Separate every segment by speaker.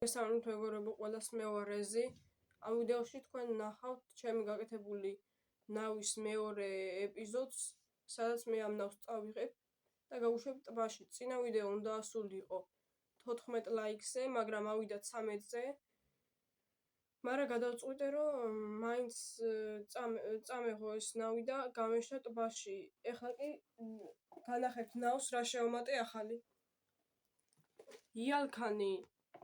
Speaker 1: მოგესალმებით მეგობრებო, ყველას მე ვარ რეზი. ამ ვიდეოში თქვენ ნახავთ ჩემი გაკეთებული ნავის მეორე ეპიზოდს, სადაც მე ამ ნავს წავიღებ და გავუშვებ ტბაში. წინა ვიდეო უნდა ასულიყო 14 ლაიქზე, მაგრამ ავიდა 13-ზე. მაგრამ გადავწყვიტე, რომ მაინც წამეღო ეს ნავი და გამეშვა ტბაში. ეხლა კი განახებთ ნავს, რა შევამატე ახალი. იალქანი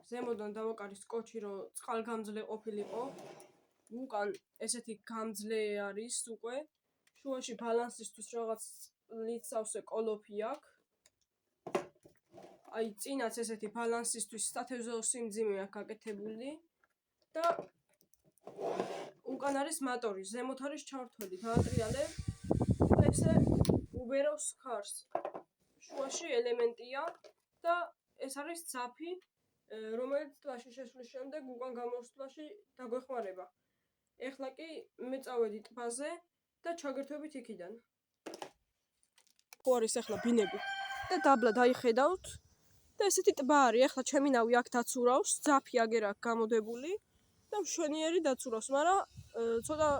Speaker 1: ზემოდან დავაკარის კოჩი, რომ წყალგამძლე ყოფილიყო. უკან ესეთი გამძლე არის უკვე. შუაში ბალანსისთვის რაღაც ლიცავსე კოლოფი აქვს. აი წინაც ესეთი ბალანსისთვის სათევზაო სიმძიმე აქვს გაკეთებული და უკან არის მატორი, ზემოთ არის ჩართველი, დაატრიალებ. ესე უბერავს ხარს. შუაში ელემენტია და ეს არის ძაფი, რომელიც ტბაში შესვლის შემდეგ უკან გამოსვლაში დაგვეხმარება. ეხლა კი მე წავედი ტბაზე და ჩაგერთვებით იქიდან. ხო არის ეხლა ბინები და დაბლა დაიხედავთ და ესეთი ტბა არის. ეხლა ჩემი ნავი აქ დაცურავს, ძაფი აგერ აქვს გამოდებული და მშვენიერი დაცურავს, მაგრამ ცოტა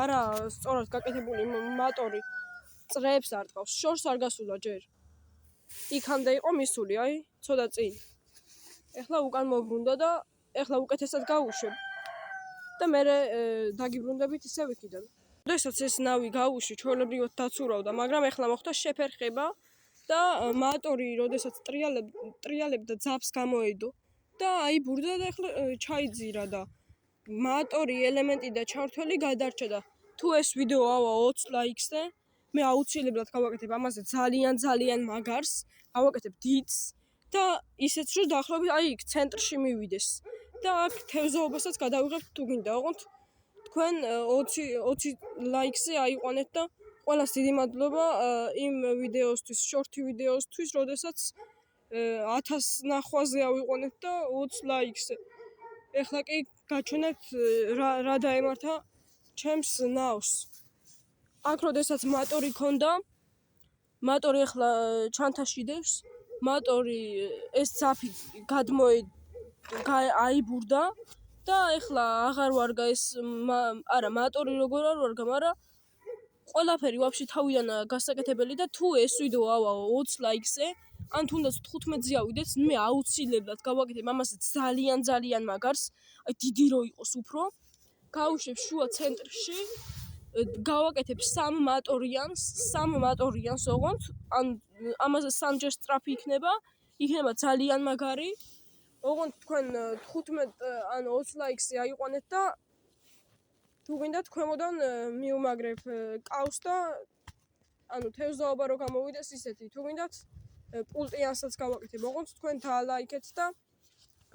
Speaker 1: არა სწორად გაკეთებული მატორი წრეებს არ ტყავს, შორს არ გასულა ჯერ. იქამდე იყო მისული, აი, ცოტა წინ. ეხლა უკან მოგრუნდა და ეხლა უკეთესად გავუშვებ და მე დაგიბრუნდებით ისევ იქიდან. როდესაც ეს ნავი გავუშვი, ჩვეულებრივად დაცურავდა, მაგრამ ეხლა მოხდა შეფერხება და მატორი, როდესაც ტრიალებდა ძაფს გამოედო და აიბურდა და ეხლა ჩაიძირა და მატორი ელემენტი და ჩართველი გადარჩა და თუ ეს ვიდეო ავა 20 ლაიქზე, მე აუცილებლად გავაკეთებ ამაზე ძალიან მაგარს, გავაკეთებ დიდს და ისეც რომ დაახლოებით აი იქ ცენტრში მივიდეს და აქ თევზაობასაც გადავიღებთ თუ გინდა. ოღონდ თქვენ 20 ლაიქზე აიყვანეთ და ყველას დიდი მადლობა იმ ვიდეოსთვის, შორტი ვიდეოსთვის, როდესაც 1000 ნახვაზე ავიყვანეთ და 20 ლაიქზე. ეხლა კი გაჩვენებთ რა დაემართა ჩემს ნავს. აქ როდესაც მატორი ქონდა, მატორი ეხლა ჩანთაში დევს, მატორი ეს ძაფი აიბურდა და ეხლა აღარ ვარგა ეს არა მატორი როგორ არ ვარგა, მაგრამ ყველაფერი ვაფშე თავიდან გასაკეთებელი და თუ ეს ვიდეო ავა 20 ლაიქზე, ან თუნდაც 15-ზე ავიდეთ, მე აუცილებლად გავაკეთებ ამაზე ძალიან მაგარს, აი დიდი რო იყოს უფრო. გავუშვებ შუა ცენტრში, გავაკეთებ 3 მატორიანს ოღონდ, ან ამაზე 3-ჯერ სწრაფი იქნება ძალიან მაგარი. ოღონდ თქვენ 15 ან 20 ლაიქზე აიყვანეთ და თუ გინდათ ქვემოდან მიუმაგრებ კავს და ანუ თევზაობა რო გამოვიდეს ისეთი, თუ გინდათ პულტიანსაც გავაკეთებ. ოღონდ თქვენ დაალაიქეთ და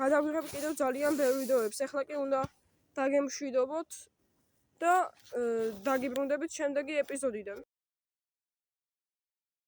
Speaker 1: გადავიღებ კიდევ ძალიან ბევრ ვიდეოებს. ეხლა კი უნდა დაგემშვიდობოთ და დაგიბრუნდებით შემდეგი ეპიზოდიდან.